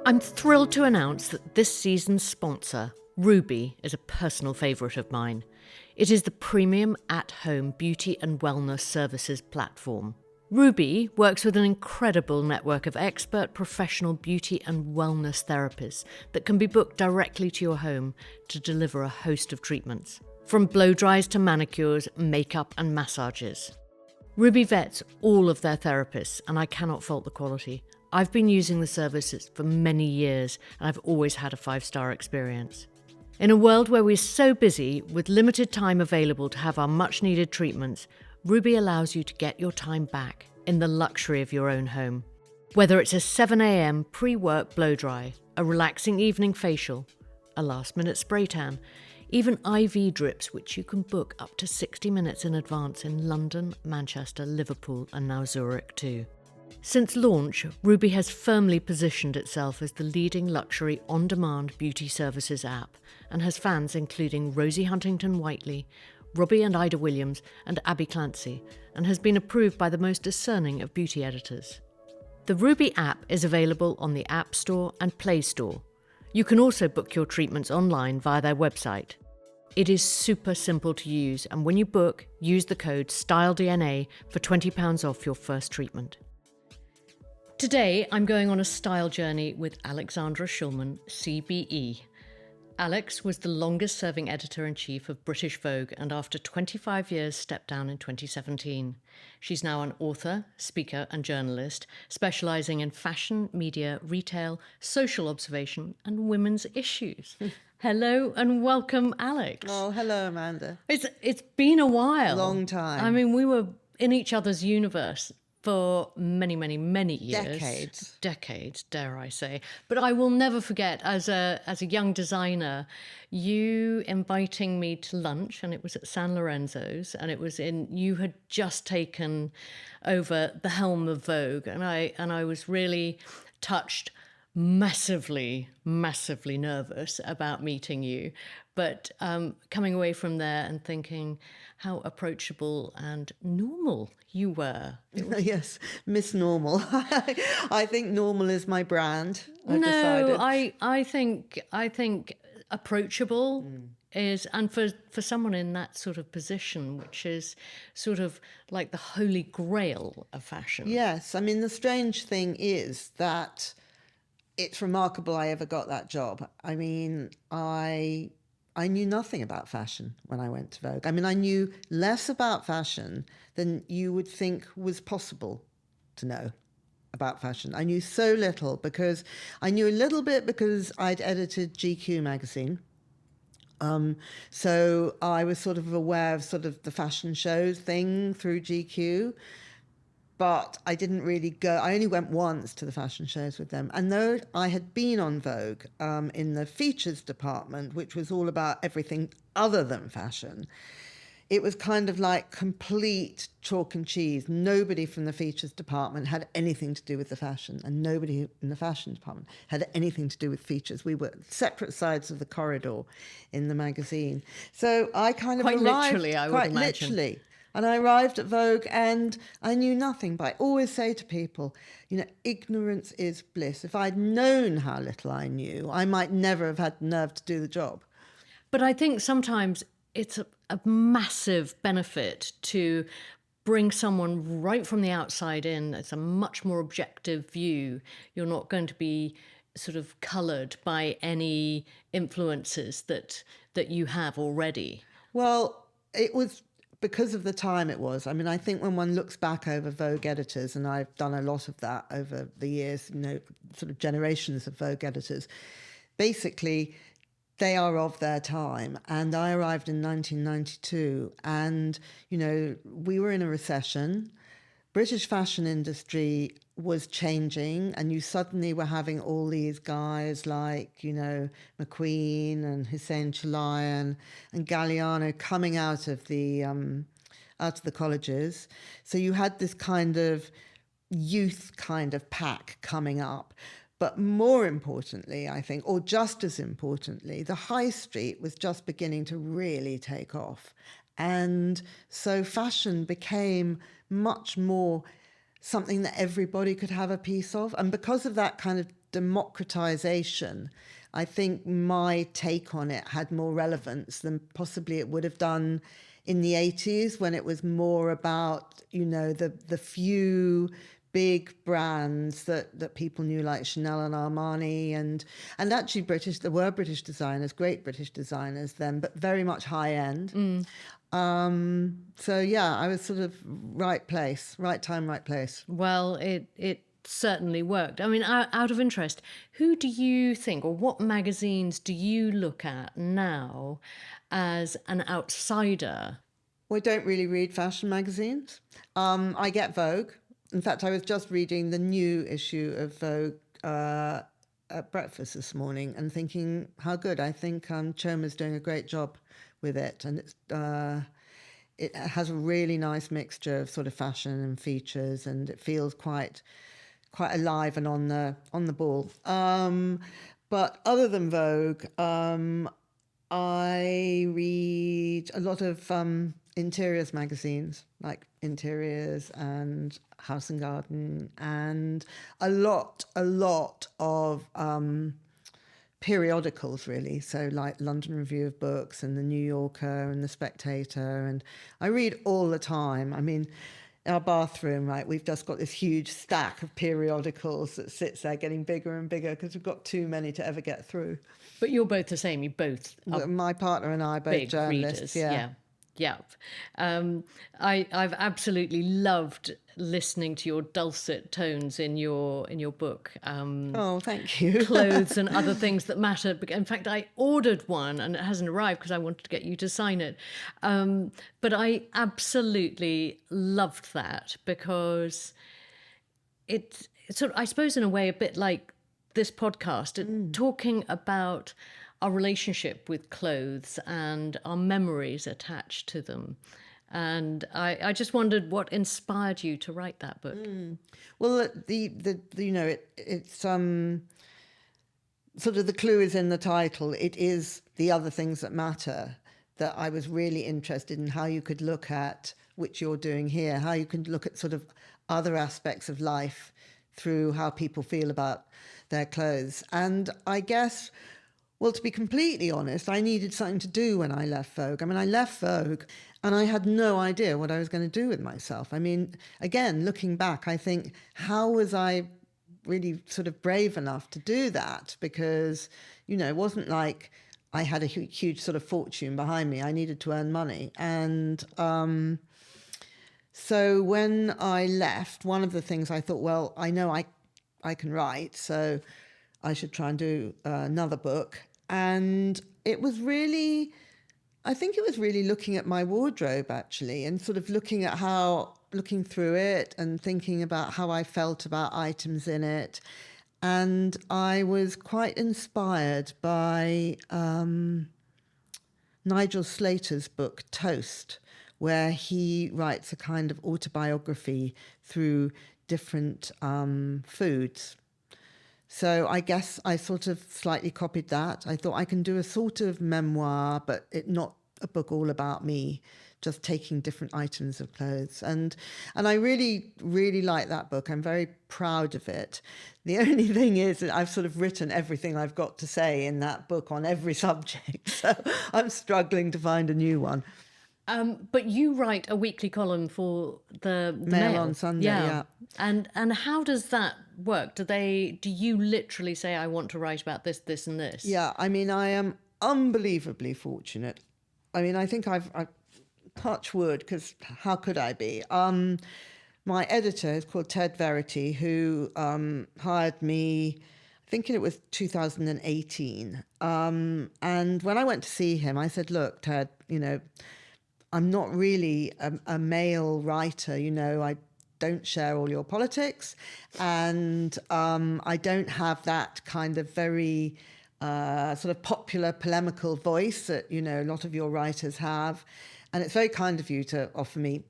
I'm thrilled to announce that this season's sponsor, Ruby, is a personal favourite of mine. It is the premium at-home beauty and wellness services platform. Ruby works with an incredible network of expert professional beauty and wellness therapists that can be booked directly to your home to deliver a host of treatments, from blow dries to manicures, makeup and massages. Ruby vets all of their therapists, and I cannot fault the quality. I've been using the services for many years, and I've always had a 5-star experience. In a world where we're so busy, with limited time available to have our much-needed treatments, Ruby allows you to get your time back in the luxury of your own home. Whether it's a 7 a.m. pre-work blow-dry, a relaxing evening facial, a last-minute spray tan, even IV drips which you can book up to 60 minutes in advance in London, Manchester, Liverpool and now Zurich too. Since launch, Ruby has firmly positioned itself as the leading luxury on-demand beauty services app and has fans including Rosie Huntington-Whiteley, Robbie and Ida Williams and Abby Clancy, and has been approved by the most discerning of beauty editors. The Ruby app is available on the App Store and Play Store. You can also book your treatments online via their website. It is super simple to use, and when you book, use the code STYLEDNA for £20 off your first treatment. Today, I'm going on a style journey with Alexandra Shulman CBE. Alex was the longest-serving editor-in-chief of British Vogue and after 25 years stepped down in 2017. She's now an author, speaker and journalist, specialising in fashion, media, retail, social observation and women's issues. Hello and welcome, Alex. Oh, hello, Amanda. It's been a while. Long time. I mean, we were in each other's universe for many, many, many years. Decades, dare I say. But I will never forget, as a young designer, you inviting me to lunch, and it was at San Lorenzo's, and you had just taken over the helm of Vogue, and I was really touched, massively nervous about meeting you, but coming away from there and thinking how approachable and normal you were. Yes, Miss Normal. I think normal is my brand. I think approachable is, and for someone in that sort of position, which is sort of like the holy grail of fashion. Yes, I mean the strange thing is that it's remarkable I ever got that job. I mean, I knew nothing about fashion when I went to Vogue. I mean, I knew less about fashion than you would think was possible to know about fashion. I knew so little because I knew a little bit because I'd edited GQ magazine. So I was sort of aware of sort of the fashion shows thing through GQ. But I didn't really go. I only went once to the fashion shows with them. And though I had been on Vogue in the features department, which was all about everything other than fashion, it was kind of like complete chalk and cheese. Nobody from the features department had anything to do with the fashion, and nobody in the fashion department had anything to do with features. We were separate sides of the corridor in the magazine. So I kind of quite arrived... literally, I would imagine. Literally. And I arrived at Vogue and I knew nothing, but I always say to people, ignorance is bliss. If I'd known how little I knew, I might never have had the nerve to do the job. But I think sometimes it's a massive benefit to bring someone right from the outside in. It's a much more objective view. You're not going to be sort of coloured by any influences that you have already. Well, it was... because of the time it was. I mean, I think when one looks back over Vogue editors, and I've done a lot of that over the years, sort of generations of Vogue editors, basically they are of their time. And I arrived in 1992 and, we were in a recession. British fashion industry was changing, and you suddenly were having all these guys like, McQueen and Hussein Chalayan and Galliano coming out of the colleges. So you had this kind of youth kind of pack coming up. But more importantly, I think, or just as importantly, the high street was just beginning to really take off. And so fashion became much more something that everybody could have a piece of. And because of that kind of democratization, I think my take on it had more relevance than possibly it would have done in the 80s, when it was more about, the few big brands that people knew, like Chanel and Armani, and actually there were British designers, great British designers then, but very much high end. So yeah, I was sort of right place, right time, right place. Well, it certainly worked. I mean, out of interest, who do you think, or what magazines do you look at now as an outsider? Well, I don't really read fashion magazines. I get Vogue. In fact, I was just reading the new issue of Vogue at breakfast this morning and thinking how good. I think Choma's doing a great job with it, and it has a really nice mixture of sort of fashion and features, and it feels quite alive and on the ball. But other than Vogue, I read a lot of interiors magazines, like Interiors and House and Garden, and a lot of periodicals, really. So like London Review of Books and the New Yorker and the Spectator. And I read all the time. I mean, in our bathroom, right, we've just got this huge stack of periodicals that sits there getting bigger and bigger because we've got too many to ever get through. But you're both the same. You both are my partner and I are both big journalists. readers. Yeah. I've absolutely loved listening to your dulcet tones in your book. Oh, thank you. Clothes and Other Things That Matter. In fact, I ordered one and it hasn't arrived because I wanted to get you to sign it. But I absolutely loved that because it's sort of, I suppose, in a way, a bit like this podcast, talking about our relationship with clothes and our memories attached to them. And I just wondered what inspired you to write that book. Well, it's sort of the clue is in the title. It is the other things that matter, that I was really interested in how you could look at, which you're doing here, how you can look at sort of other aspects of life through how people feel about their clothes. And I guess, well, to be completely honest, I needed something to do when I left Vogue. I mean, I left Vogue and I had no idea what I was going to do with myself. I mean, again, looking back, I think, how was I really sort of brave enough to do that? Because, it wasn't like I had a huge sort of fortune behind me. I needed to earn money. And so when I left, one of the things I thought, well, I know I can write, so I should try and do another book. And it was really, I think it was really looking at my wardrobe, actually, and sort of looking through it and thinking about how I felt about items in it. And I was quite inspired by Nigel Slater's book, Toast, where he writes a kind of autobiography through different foods. So I guess I sort of slightly copied that. I thought I can do a sort of memoir, but not a book all about me, just taking different items of clothes. And I really, really like that book. I'm very proud of it. The only thing is that I've sort of written everything I've got to say in that book on every subject. So I'm struggling to find a new one. But you write a weekly column for the Mail on Sunday, yeah. And how does that work? Do you literally say, I want to write about this, this, and this? Yeah, I mean, I am unbelievably fortunate. I mean, I think I've touch wood, because how could I be? My editor is called Ted Verity, who hired me, I think it was 2018. And when I went to see him, I said, look, Ted, I'm not really a male writer, I don't share all your politics, and I don't have that kind of very sort of popular polemical voice that, a lot of your writers have. And it's very kind of you to offer me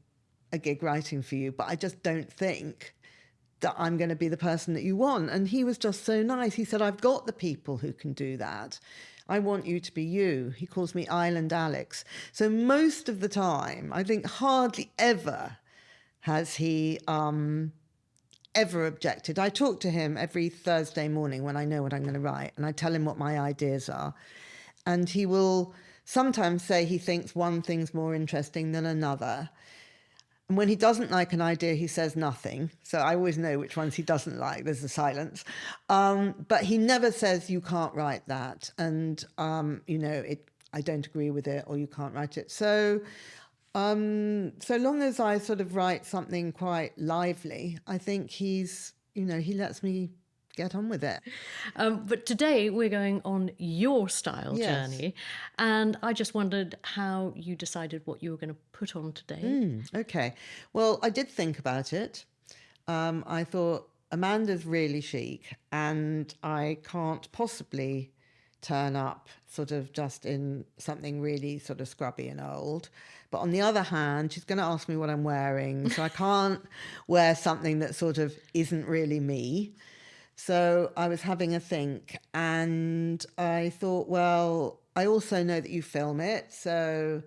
a gig writing for you, but I just don't think that I'm going to be the person that you want. And he was just so nice. He said, I've got the people who can do that. I want you to be you. He calls me Island Alex. So most of the time, I think hardly ever has he ever objected. I talk to him every Thursday morning when I know what I'm going to write, and I tell him what my ideas are. And he will sometimes say he thinks one thing's more interesting than another. And when he doesn't like an idea, he says nothing. So I always know which ones he doesn't like. There's a silence. But he never says, you can't write that. And, I don't agree with it, or you can't write it. So so long as I sort of write something quite lively, I think he lets me get on with it. But today we're going on your style journey, and I just wondered how you decided what you were going to put on today. Okay. Well, I did think about it. I thought Amanda's really chic, and I can't possibly turn up sort of just in something really sort of scrubby and old. But on the other hand, she's going to ask me what I'm wearing, so I can't wear something that sort of isn't really me. So I was having a think, and I thought, well, I also know that you film it, so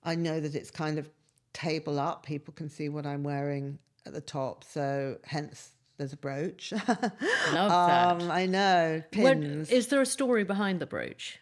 I know that it's kind of table up. People can see what I'm wearing at the top, so hence there's a brooch. Love that. I know, pins. Is there a story behind the brooch?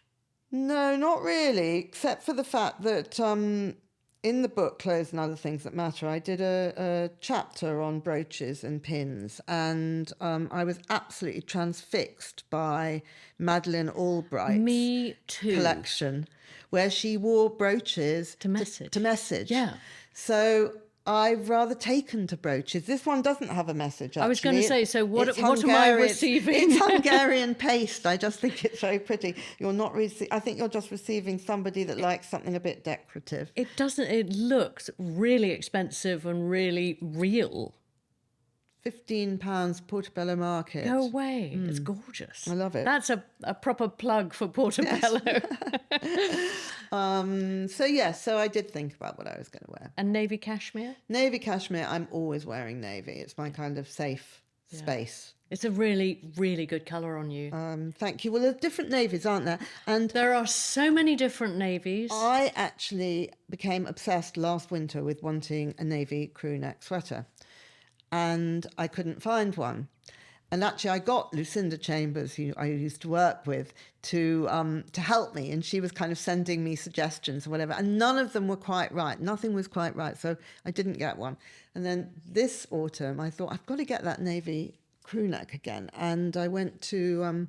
No, not really, except for the fact that in the book, Clothes and Other Things That Matter, I did a chapter on brooches and pins, and I was absolutely transfixed by Madeleine Albright's Me too. collection, where she wore brooches To message. To message. Yeah. So I've rather taken to brooches. This one doesn't have a message, actually. I was going to say, so what It's am I Hungarian- receiving? It's Hungarian paste. I just think it's very pretty. I think you're just receiving somebody that likes something a bit decorative. It looks really expensive and really real. £15 Portobello Market. Go away. It's gorgeous. I love it. That's a proper plug for Portobello. So I did think about what I was going to wear. And navy cashmere? Navy cashmere, I'm always wearing navy. It's my kind of safe space. It's a really, really good colour on you. Thank you. Well, there's different navies, aren't there? And There are so many different navies. I actually became obsessed last winter with wanting a navy crew neck sweater. And I couldn't find one. And actually, I got Lucinda Chambers, who I used to work with, to help me. And she was kind of sending me suggestions or whatever. And none of them were quite right. Nothing was quite right. So I didn't get one. And then this autumn, I thought, I've got to get that navy crew neck again. And I went to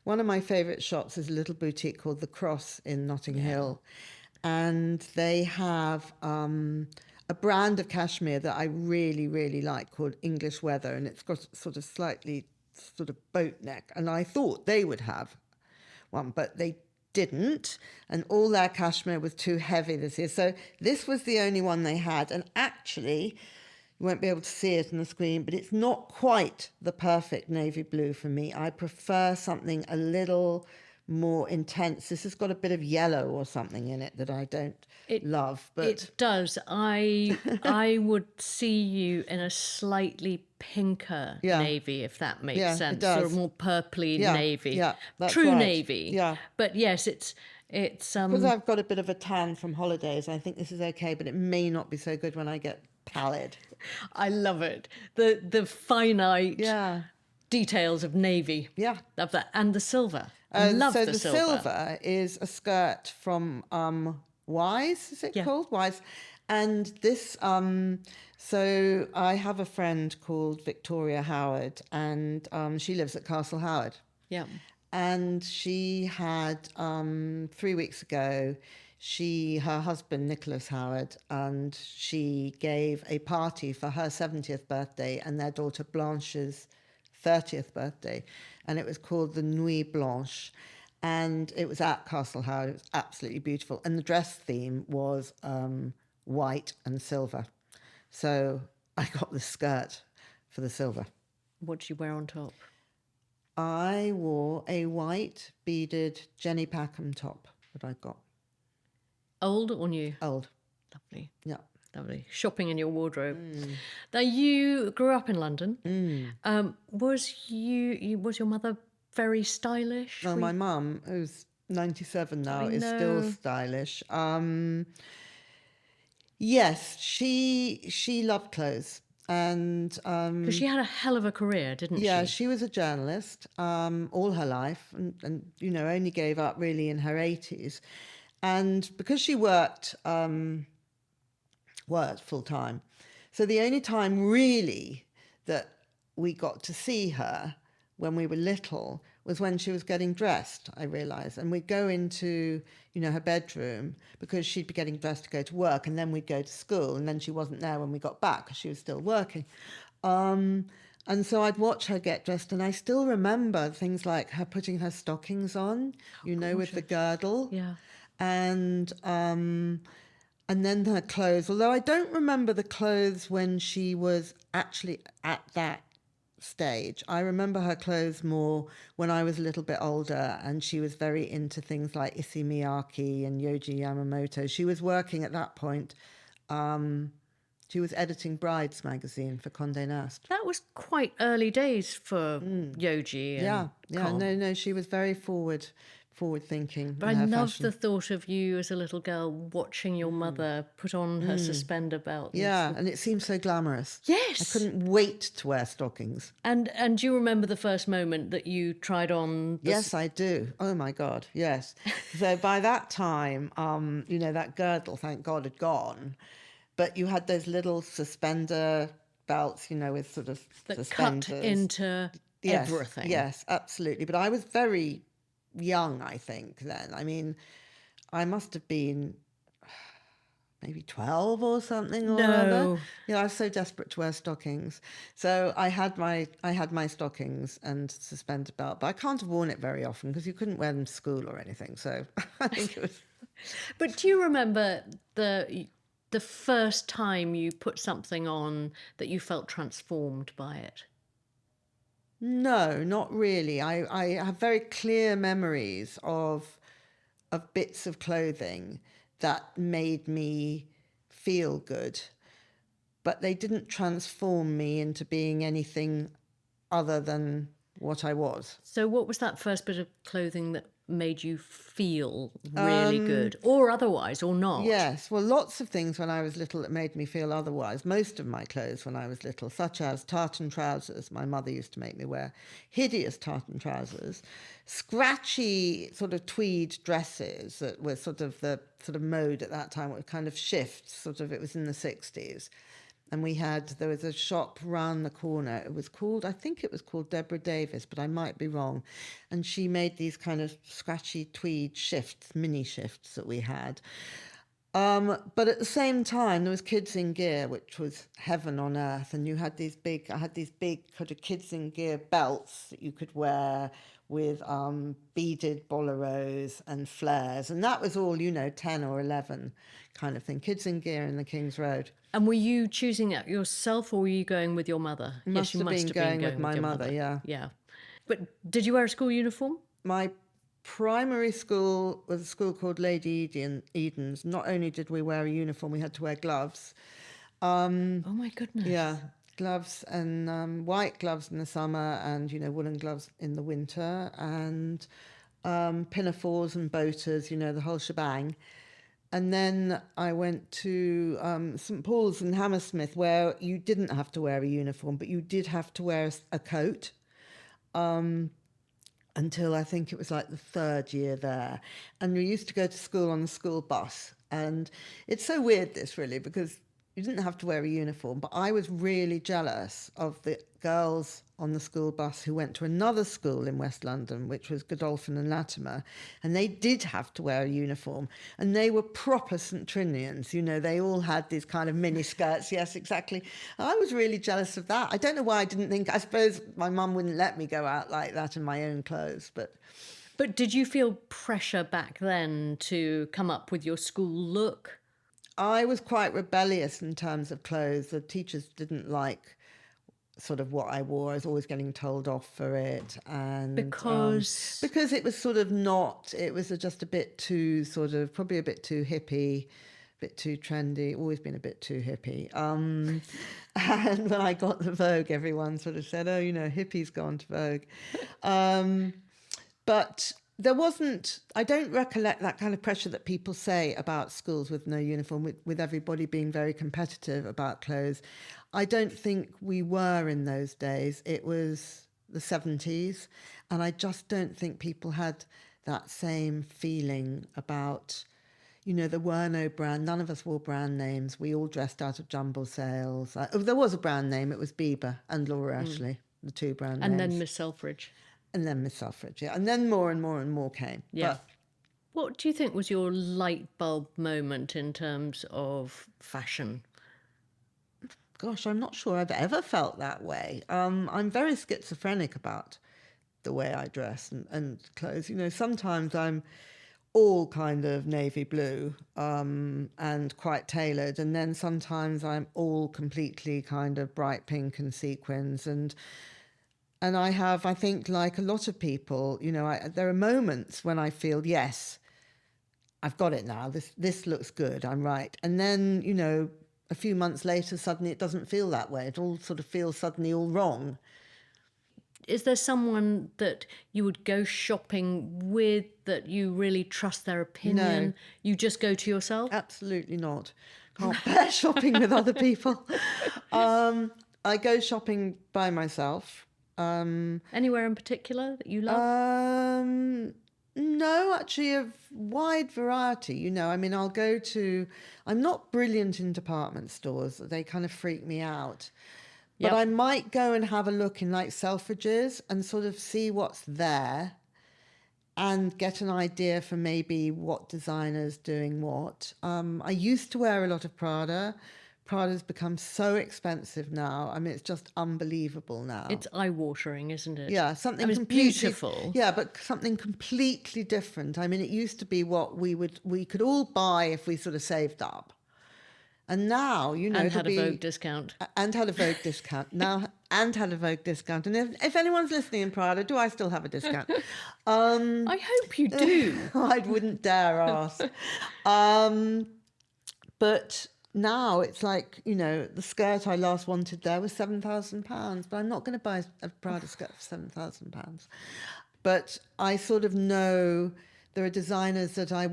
one of my favourite shops is a little boutique called The Cross in Notting Hill. And they have a brand of cashmere that I really, really like called English Weather, and it's got sort of slightly sort of boat neck. And I thought they would have one, but they didn't, and all their cashmere was too heavy this year. So this was the only one they had, and actually, you won't be able to see it on the screen, but it's not quite the perfect navy blue for me. I prefer something a little more intense. This has got a bit of yellow or something in it that I don't love. But it does. I would see you in a slightly pinker navy, if that makes sense. It does. Or a more purpley navy. Yeah, that's True right. navy. Yeah. But yes, it's because I've got a bit of a tan from holidays, I think this is okay, but it may not be so good when I get pallid. I love it. The finite details of navy. Yeah. Love that. And the silver. I love so the the silver is a skirt from Wise, is it called? Wise. And this, so I have a friend called Victoria Howard, and she lives at Castle Howard. Yeah. And she had, 3 weeks ago, her husband, Nicholas Howard, and she gave a party for her 70th birthday and their daughter Blanche's 30th birthday. And it was called the Nuit Blanche. And it was at Castle Howard. It was absolutely beautiful. And the dress theme was white and silver. So I got the skirt for the silver. What did you wear on top? I wore a white beaded Jenny Packham top that I got. Old or new? Old. Lovely. Yeah. Lovely. Shopping in your wardrobe. Now, you grew up in London. Was your mother very stylish? Well, my mum, who's 97 now, is still stylish. Yes, she loved clothes. And Because she had a hell of a career, didn't yeah, she? she was a journalist all her life, and only gave up really in her 80s. And because she worked full time, so the only time really that we got to see her when we were little was when she was getting dressed, I realised. And we'd go into, her bedroom because she'd be getting dressed to go to work, and then we'd go to school, and then she wasn't there when we got back because she was still working. And so I'd watch her get dressed, and I still remember things like her putting her stockings on, with the girdle. Yeah. And then her clothes, although I don't remember the clothes when she was actually at that stage. I remember her clothes more when I was a little bit older, and she was very into things like Issey Miyake and Yohji Yamamoto. She was working at that point. She was editing Brides magazine for Condé Nast. That was quite early days for Yohji and Karl. No, she was very forward thinking. But I love the thought of you as a little girl watching your mother put on her suspender belt. Yeah, and it seemed so glamorous. Yes. I couldn't wait to wear stockings. And do you remember the first moment that you tried on? Yes, I do. Oh my God, yes. So by that time, that girdle, thank God, had gone. But you had those little suspender belts, with sort of that suspenders. Cut into everything. Yes, absolutely. But I was very young, I think, then. I mean, I must have been maybe 12 or something or other. I was so desperate to wear stockings. So I had my stockings and suspender belt, but I can't have worn it very often because you couldn't wear them to school or anything. So I think it was... But do you remember the first time you put something on that you felt transformed by it? No, not really. I have very clear memories of bits of clothing that made me feel good, but they didn't transform me into being anything other than what I was. So what was that first bit of clothing that made you feel really good, or otherwise, or not? Yes, well, lots of things when I was little that made me feel otherwise. Most of my clothes when I was little, such as tartan trousers. My mother used to make me wear hideous tartan trousers, scratchy sort of tweed dresses that were sort of the mode at that time. It would kind of shift, it was in the 60s. And there was a shop round the corner. I think it was called Deborah Davis, but I might be wrong. And she made these kind of scratchy tweed shifts, mini shifts that we had. But at the same time, there was Kids in Gear, which was heaven on earth. And I had these big kind of Kids in Gear belts that you could wear with beaded boleros and flares. And that was all, 10 or 11 kind of thing. Kids in Gear in the King's Road. And were you choosing that yourself, or were you going with your mother? Must have been going with my mother, yeah. Yeah. But did you wear a school uniform? My primary school was a school called Lady Eden's. Not only did we wear a uniform, we had to wear gloves. Oh my goodness. Yeah, gloves and white gloves in the summer and, woolen gloves in the winter and pinafores and boaters, the whole shebang. And then I went to St. Paul's in Hammersmith, where you didn't have to wear a uniform, but you did have to wear a coat until I think it was like the third year there. And we used to go to school on the school bus. And it's so weird, this really, because you didn't have to wear a uniform, but I was really jealous of the girls on the school bus who went to another school in West London, which was Godolphin and Latimer, and they did have to wear a uniform, and they were proper St. Trinians, they all had these kind of mini skirts. Yes, exactly. I was really jealous of that. I don't know why I didn't think, I suppose my mum wouldn't let me go out like that in my own clothes, but... But did you feel pressure back then to come up with your school look? I was quite rebellious in terms of clothes. The teachers didn't like sort of what I wore. I was always getting told off for it. And because it was sort of not, it was just a bit too probably a bit too hippie, a bit too trendy, always been a bit too hippie. And when I got the Vogue, everyone sort of said, oh, hippie's gone to Vogue. But there wasn't, I don't recollect that kind of pressure that people say about schools with no uniform, with everybody being very competitive about clothes. I don't think we were in those days. It was the 70s, and I just don't think people had that same feeling about, you know, there were no brand, none of us wore brand names. We all dressed out of jumble sales. There was a brand name, it was Bieber and Laura Ashley, the two brand names. And then Miss Selfridge. And then Miss Selfridge, yeah. And then more and more and more came. Yeah. But what do you think was your light bulb moment in terms of fashion? gosh, I'm not sure I've ever felt that way. I'm very schizophrenic about the way I dress and clothes. You know, sometimes I'm all kind of navy blue and quite tailored, and then sometimes I'm all completely kind of bright pink and sequins, and I have, I think, like a lot of people, you know, there are moments when I feel, yes, I've got it now. This looks good. I'm right. And then, you know, a few months later, suddenly it doesn't feel that way. It all sort of feels suddenly all wrong. Is there someone that you would go shopping with that you really trust their opinion? No. You just go to yourself? Absolutely not. Can't bear shopping with other people. I go shopping by myself. Anywhere in particular that you love? No, actually, a wide variety. You know, I mean, I'm not brilliant in department stores. They kind of freak me out. But Yep. I might go and have a look in like Selfridges and sort of see what's there and get an idea for maybe what designer's doing what. I used to wear a lot of Prada. Prada's become so expensive now. I mean, it's just unbelievable now. It's eye-watering, isn't it? Yeah, something I mean, it's completely beautiful. Yeah, but something completely different. I mean, it used to be what we could all buy if we sort of saved up. And now, you know, And it'll had a Vogue discount. and had a Vogue discount. Now, and had a Vogue discount. And if anyone's listening in Prada, do I still have a discount? I hope you do. I wouldn't dare ask. But now it's like, you know, the skirt I last wanted there was £7,000, but I'm not going to buy a Prada skirt for £7,000. But I sort of know there are designers that I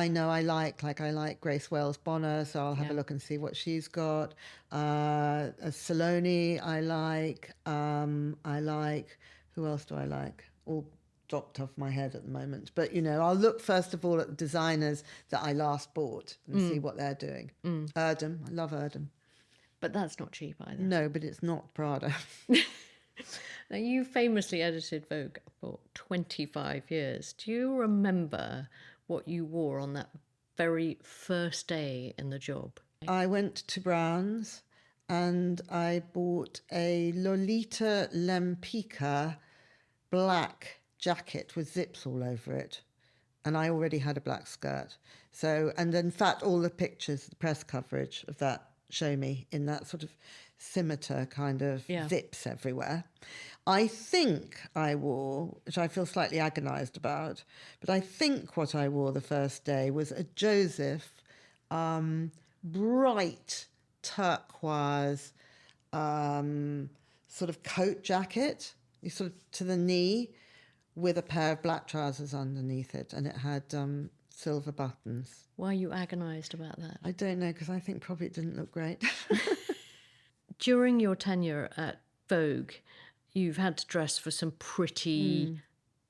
know I like I like Grace Wales Bonner, so I'll have a look and see what she's got. Saloni I like. Who else do I like? All dropped off my head at the moment. But, you know, I'll look first of all at the designers that I last bought and see what they're doing. Erdem, I love Erdem. But that's not cheap either. No, but it's not Prada. Now, you famously edited Vogue for 25 years. Do you remember what you wore on that very first day in the job? I went to Brown's and I bought a Lolita Lempicka black jacket with zips all over it. And I already had a black skirt. So, and in fact, all the pictures, the press coverage of that show me in that sort of scimitar kind of zips everywhere. I think I wore, which I feel slightly agonised about, but I think what I wore the first day was a Joseph bright turquoise sort of coat jacket, sort of to the knee, with a pair of black trousers underneath it, and it had silver buttons. Why are you agonised about that? I don't know, because I think probably it didn't look great. During your tenure at Vogue, you've had to dress for some pretty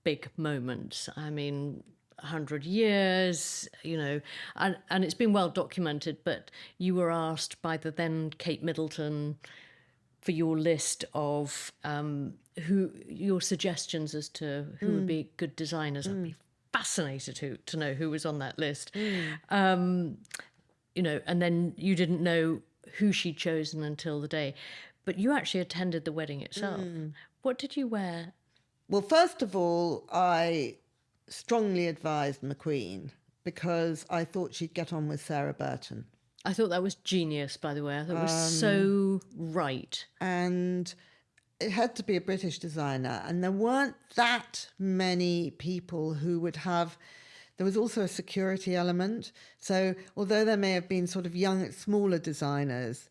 big moments. I mean, 100 years, you know, and it's been well documented, but you were asked by the then Kate Middleton for your list of your suggestions as to who would be good designers. I'd be fascinated to know who was on that list. You know, and then you didn't know who she'd chosen until the day. But you actually attended the wedding itself. What did you wear? Well, first of all, I strongly advised McQueen because I thought she'd get on with Sarah Burton. I thought that was genius, by the way. I thought it was so right. And it had to be a British designer. And there weren't that many people who would have... There was also a security element. So although there may have been sort of young, smaller designers,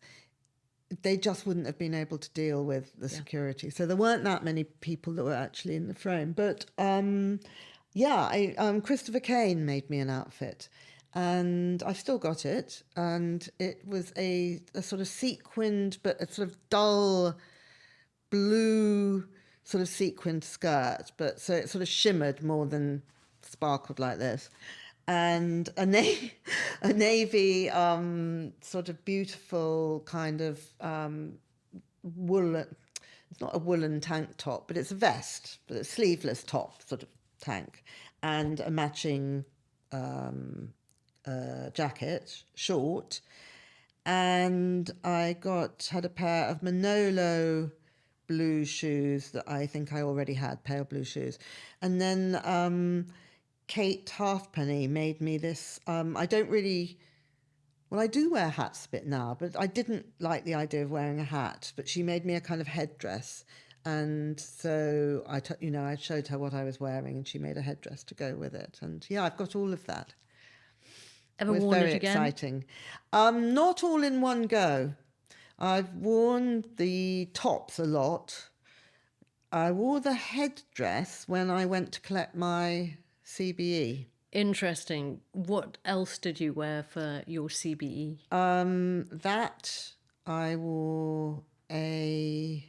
they just wouldn't have been able to deal with the security. So there weren't that many people that were actually in the frame. But Christopher Kane made me an outfit, and I've still got it. And it was a sort of sequined, but a sort of dull blue sort of sequined skirt, but so it sort of shimmered more than sparkled like this. And a navy sort of beautiful kind of woolen, it's not a woolen tank top, but it's a vest, but a sleeveless top sort of tank, and a matching jacket, short. And I had a pair of Manolo blue shoes that I think I already had, pale blue shoes. And then Kate Halfpenny made me this. I don't really, well, I do wear hats a bit now, but I didn't like the idea of wearing a hat. But she made me a kind of headdress. And so I showed her what I was wearing, and she made a headdress to go with it. And yeah, I've got all of that. Ever It was worn very it again? exciting. Not all in one go. I've worn the tops a lot. I wore the headdress when I went to collect my CBE. Interesting. What else did you wear for your CBE? That I wore a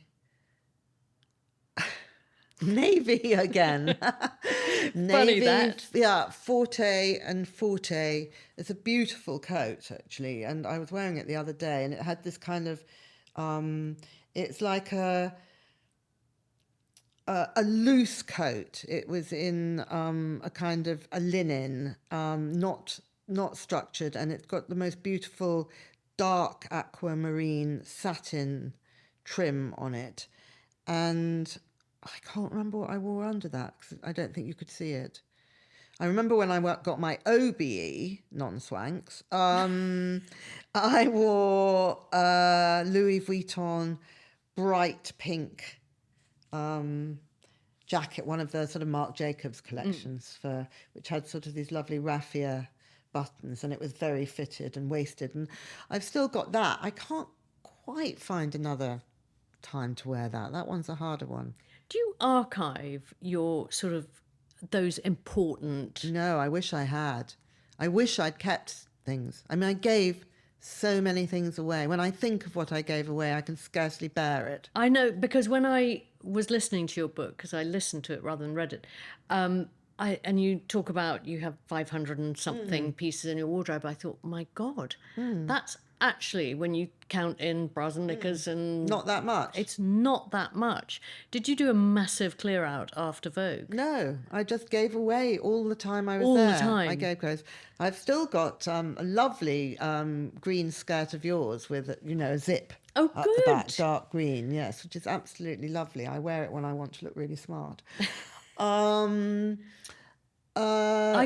navy again. Funny that. Yeah, Forte and Forte. It's a beautiful coat, actually, and I was wearing it the other day, and it had this kind of, it's like a loose coat. It was in a kind of a linen, not structured, and it's got the most beautiful dark aquamarine satin trim on it, and I can't remember what I wore under that because I don't think you could see it. I remember when I got my OBE, non-swanks, I wore Louis Vuitton bright pink jacket, one of the sort of Marc Jacobs collections, which had sort of these lovely raffia buttons, and it was very fitted and waisted. And I've still got that. I can't quite find another time to wear that. That one's a harder one. Do you archive your sort of those important... No, I wish I had. I wish I'd kept things. I mean, I gave so many things away. When I think of what I gave away, I can scarcely bear it. I know, because when I was listening to your book, because I listened to it rather than read it, and you talk about you have 500 and something pieces in your wardrobe, I thought, my God, that's actually, when you count in bras and knickers and... Not that much. It's not that much. Did you do a massive clear out after Vogue? No, I just gave away all the time I was All there. the time? I gave clothes. I've still got a lovely green skirt of yours with, a zip Oh, up good. the back, dark green, yes, which is absolutely lovely. I wear it when I want to look really smart. I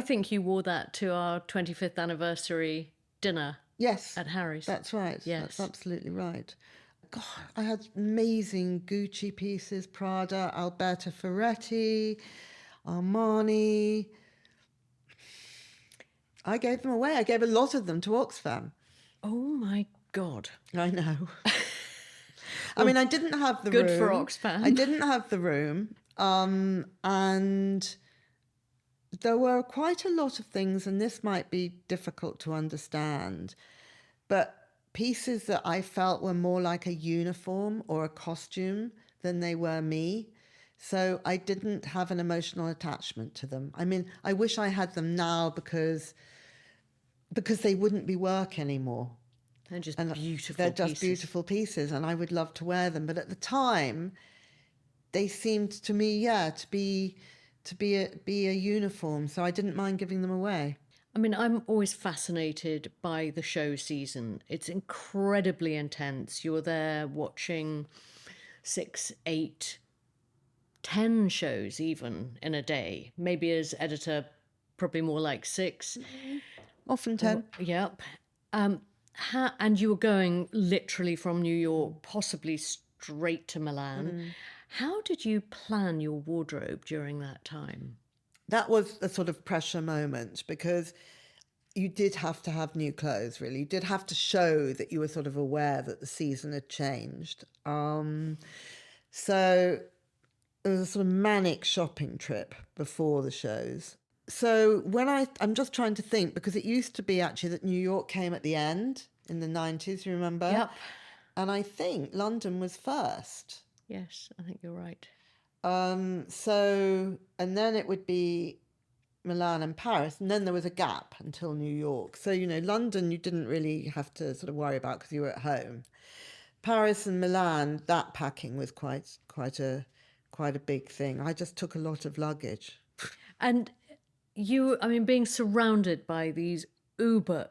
think you wore that to our 25th anniversary dinner. Yes. At Harry's. That's right. Yes. That's absolutely right. God, I had amazing Gucci pieces, Prada, Alberto Ferretti, Armani. I gave them away. I gave a lot of them to Oxfam. Oh, my God. I know. I mean, I didn't have the room. Good for Oxfam. I didn't have the room. And there were quite a lot of things, and this might be difficult to understand, but pieces that I felt were more like a uniform or a costume than they were me. So I didn't have an emotional attachment to them. I mean, I wish I had them now because they wouldn't be work anymore. They're just They're just beautiful pieces, and I would love to wear them. But at the time, they seemed to me, to be a uniform. So I didn't mind giving them away. I mean, I'm always fascinated by the show season. It's incredibly intense. You're there watching 6, 8, 10 shows even in a day. Maybe as editor, probably more like 6. Often 10. Yep. And you were going literally from New York, possibly straight to Milan. How did you plan your wardrobe during that time? That was a sort of pressure moment because you did have to have new clothes, really. You did have to show that you were sort of aware that the season had changed. So it was a sort of manic shopping trip before the shows. So when I'm just trying to think, because it used to be actually that New York came at the end in the 90s, you remember? Yep. And I think London was first. Yes, I think you're right. So, and then it would be Milan and Paris, and then there was a gap until New York. So, London you didn't really have to sort of worry about because you were at home. Paris and Milan, that packing was quite a big thing. I just took a lot of luggage. And being surrounded by these uber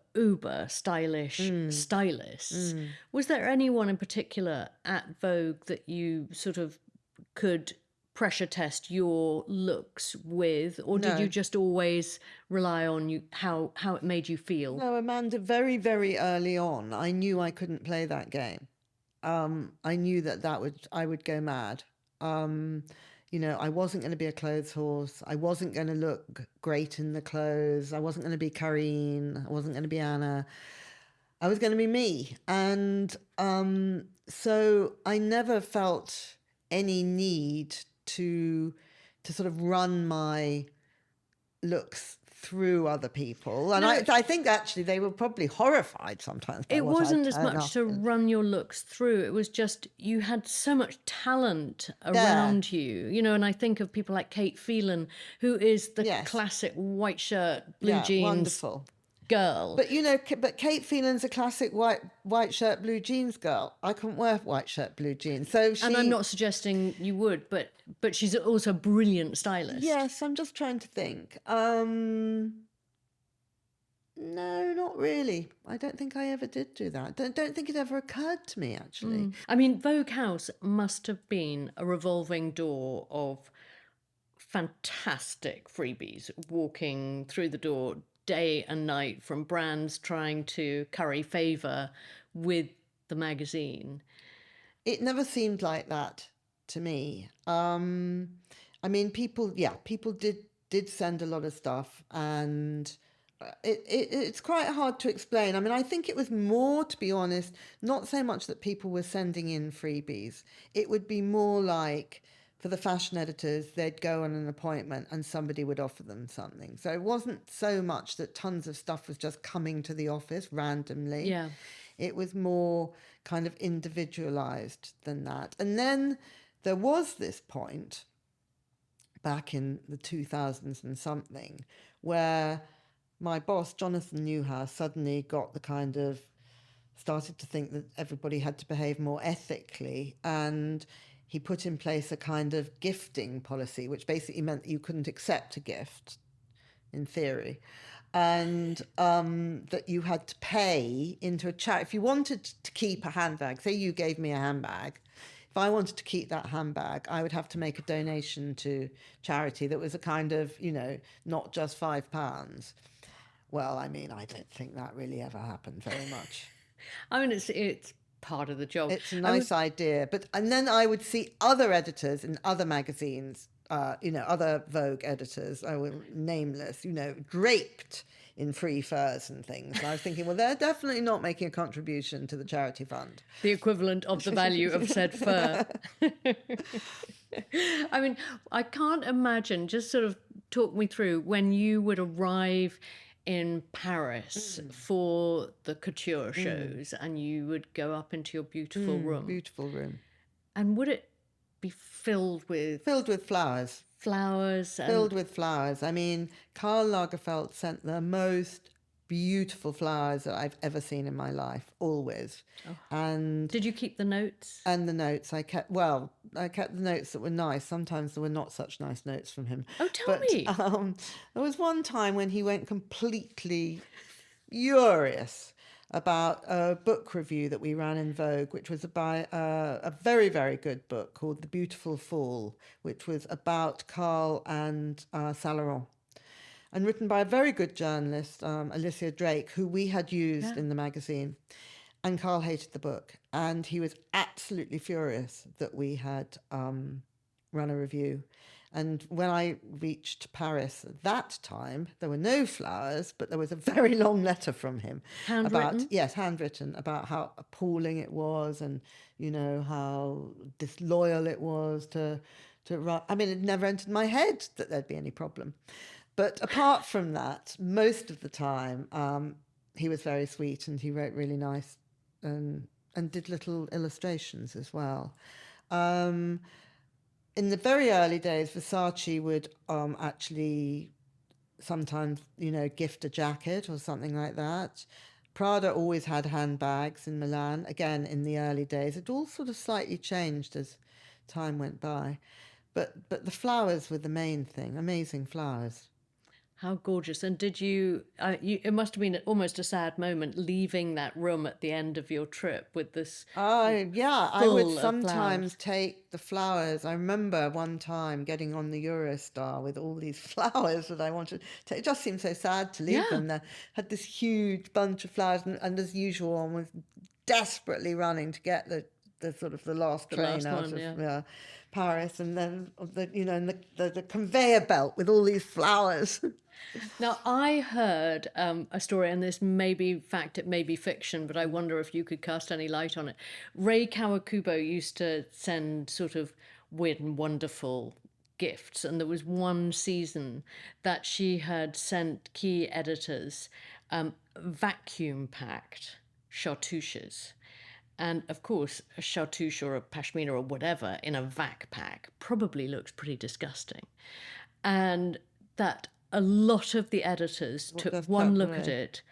stylish stylists, was there anyone in particular at Vogue that you sort of could pressure test your looks with, or did you just always rely on how it made you feel? No, Amanda, very, very early on, I knew I couldn't play that game. I knew I would go mad. I wasn't going to be a clothes horse. I wasn't going to look great in the clothes. I wasn't going to be Carine. I wasn't going to be Anna. I was going to be me. And so I never felt any need to sort of run my looks through other people. And I think actually they were probably horrified sometimes. It wasn't as much to run your looks through. It was just you had so much talent around you, and I think of people like Kate Phelan, who is the classic white shirt, blue jeans wonderful girl. But Kate Phelan's a classic white shirt, blue jeans girl. I couldn't wear white shirt, blue jeans. And I'm not suggesting you would, but she's also a brilliant stylist. Yes, I'm just trying to think. No, not really. I don't think I ever did do that. Don't think it ever occurred to me, actually. Vogue House must have been a revolving door of fantastic freebies walking through the door day and night from brands trying to curry favour with the magazine. It never seemed like that to me. People did send a lot of stuff, and it's quite hard to explain. I think it was more, to be honest, not so much that people were sending in freebies. It would be more like, for the fashion editors, they'd go on an appointment and somebody would offer them something. So it wasn't so much that tons of stuff was just coming to the office randomly. Yeah. It was more kind of individualized than that. And then there was this point back in the 2000s and something where my boss, Jonathan Newhouse, suddenly got the kind of started to think that everybody had to behave more ethically, and he put in place a kind of gifting policy, which basically meant that you couldn't accept a gift, in theory, and that you had to pay into a charity. If you wanted to keep a handbag, say you gave me a handbag, if I wanted to keep that handbag, I would have to make a donation to charity that was a kind of, not just £5. Well, I don't think that really ever happened very much. It's part of the job. It's a nice idea. And then I would see other editors in other magazines, other Vogue editors, nameless, draped in free furs and things. And I was thinking, well, they're definitely not making a contribution to the charity fund. The equivalent of the value of said fur. I can't imagine, just sort of talk me through when you would arrive in Paris for the couture shows and you would go up into your beautiful room. Beautiful room. And would it be filled with flowers? Filled with flowers. Karl Lagerfeld sent the most beautiful flowers that I've ever seen in my life, always. Oh. And did you keep the notes? And the notes I kept the notes that were nice. Sometimes there were not such nice notes from him. Oh, tell me. There was one time when he went completely furious about a book review that we ran in Vogue, which was about a very, very good book called The Beautiful Fool, which was about Karl and Saint Laurent, and written by a very good journalist, Alicia Drake, who we had used in the magazine. And Karl hated the book, and he was absolutely furious that we had run a review. And when I reached Paris at that time, there were no flowers, but there was a very long letter from him. Handwritten? Handwritten, about how appalling it was, and, how disloyal it was to to write. I mean, it never entered my head that there'd be any problem. But apart from that, most of the time, he was very sweet, and he wrote really nice and did little illustrations as well. In the very early days, Versace would actually sometimes, gift a jacket or something like that. Prada always had handbags in Milan. Again, in the early days, it all sort of slightly changed as time went by. But the flowers were the main thing. Amazing flowers. How gorgeous. And did it must have been almost a sad moment leaving that room at the end of your trip with this Yeah, I would full of sometimes flowers. take the flowers. I remember one time getting on the Eurostar with all these flowers that I wanted to take. It just seemed so sad to leave Yeah. them there. Had this huge bunch of flowers, and as usual, I was desperately running to get the sort of the last train last out one, of yeah. Paris, and then and the conveyor belt with all these flowers. Now, I heard a story, and this may be fact, it may be fiction, but I wonder if you could cast any light on it. Ray Kawakubo used to send sort of weird and wonderful gifts, and there was one season that she had sent key editors vacuum packed chartouches. And of course, a chartouche or a pashmina or whatever in a vac pack probably looks pretty disgusting. And that a lot of the editors took one look at it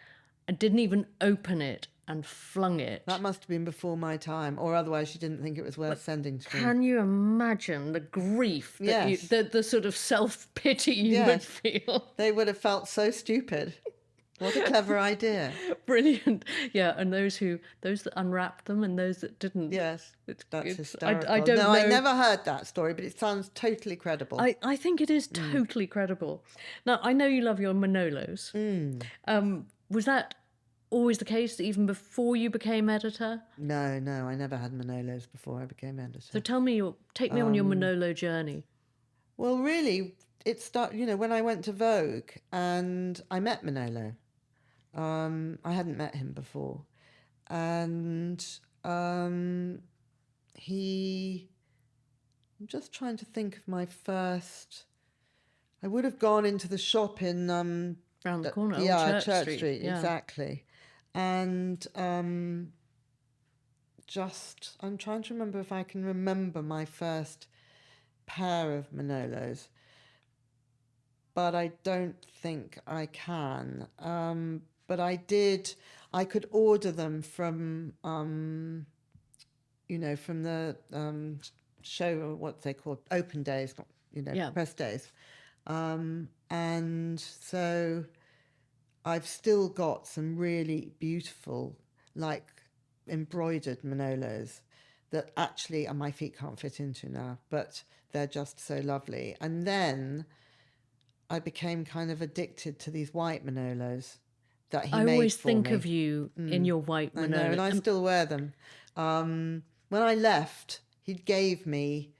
and didn't even open it and flung it. That must have been before my time, or otherwise she didn't think it was worth sending to me. Can you imagine the grief that Yes. the sort of self-pity you would Yes. feel? They would have felt so stupid. What a clever idea. Brilliant. Yeah, and those that unwrapped them and those that didn't. Yes, that's It's- hysterical. I don't know. I never heard that story, but it sounds totally credible. I think it is totally credible. Now, I know you love your Manolos. Was that always the case, even before you became editor? No, I never had Manolos before I became editor. So take me on your Manolo journey. Well, really, it started, when I went to Vogue and I met Manolo. I hadn't met him before. And I'm just trying to think of my first. I would have gone into the shop in Round the corner, Old Church Street. Street, Yeah. exactly. And I'm trying to remember if I can remember my first pair of Manolos, but I don't think I can. But I could order them from, from the show, what they call open days, not, press days. And so I've still got some really beautiful, like embroidered Manolos that actually my feet can't fit into now, but they're just so lovely. And then I became kind of addicted to these white Manolos that he made for me. I always think of you in your white Manolo. I know, and I still wear them. When I left, he gave me,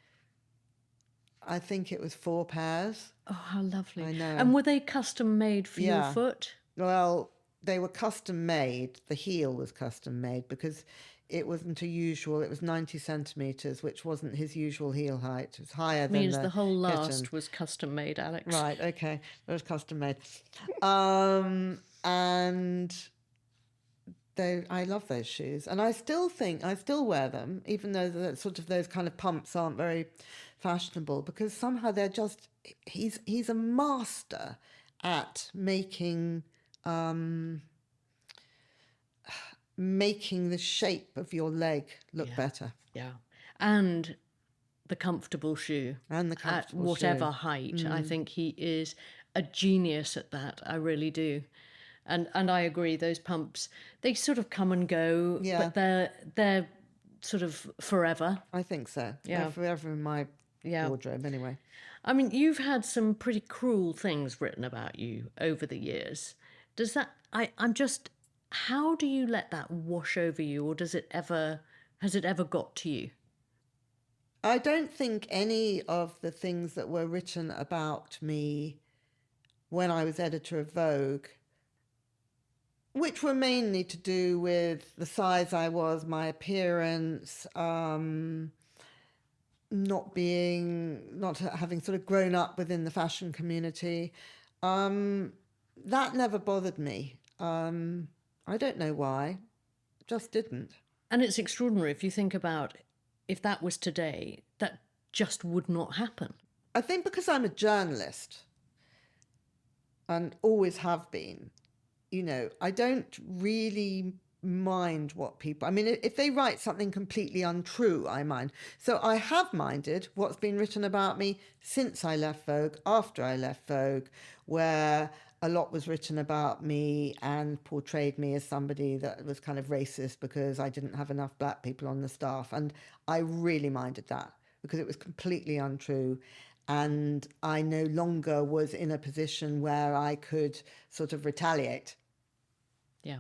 I think it was 4 pairs. Oh, how lovely. I know. And were they custom made for your foot? Well, they were custom made. The heel was custom made because it wasn't a usual. It was 90 centimetres, which wasn't his usual heel height. It was higher than Means the whole last kitten. was custom made, Alex. Right, okay. It was custom made. And I love those shoes. And I still wear them, even though those kind of pumps aren't very fashionable, because somehow they're just, he's a master at making the shape of your leg look better. Yeah. And the comfortable shoe. At whatever height. I think he is a genius at that. I really do. And I agree, those pumps, they sort of come and go, but they're sort of forever. I think so. Yeah. They're forever in my wardrobe anyway. I mean, you've had some pretty cruel things written about you over the years. Does that, how do you let that wash over you, or has it ever got to you? I don't think any of the things that were written about me when I was editor of Vogue, which were mainly to do with the size I was, my appearance, not having sort of grown up within the fashion community, that never bothered me. I don't know why, just didn't. And it's extraordinary if you think about if that was today, that just would not happen. I think because I'm a journalist and always have been, I don't really mind what people, I mean, if they write something completely untrue, I mind. So I have minded what's been written about me since I left Vogue, after I left Vogue, where a lot was written about me and portrayed me as somebody that was kind of racist because I didn't have enough black people on the staff. And I really minded that because it was completely untrue. And I no longer was in a position where I could sort of retaliate. Yeah,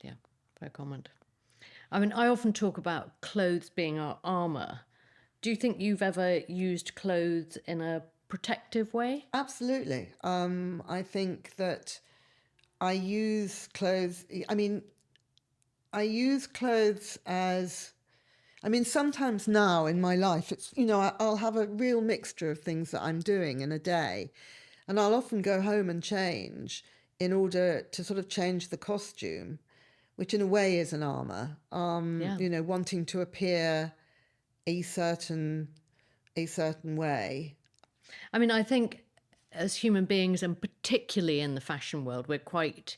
yeah, fair comment. I mean, I often talk about clothes being our armour. Do you think you've ever used clothes in a protective way? Absolutely. I think that I use clothes, I use clothes as, sometimes now in my life, it's, I'll have a real mixture of things that I'm doing in a day. And I'll often go home and change in order to sort of change the costume, which in a way is an armor. Wanting to appear a certain way. I mean, I think as human beings, and particularly in the fashion world, we're quite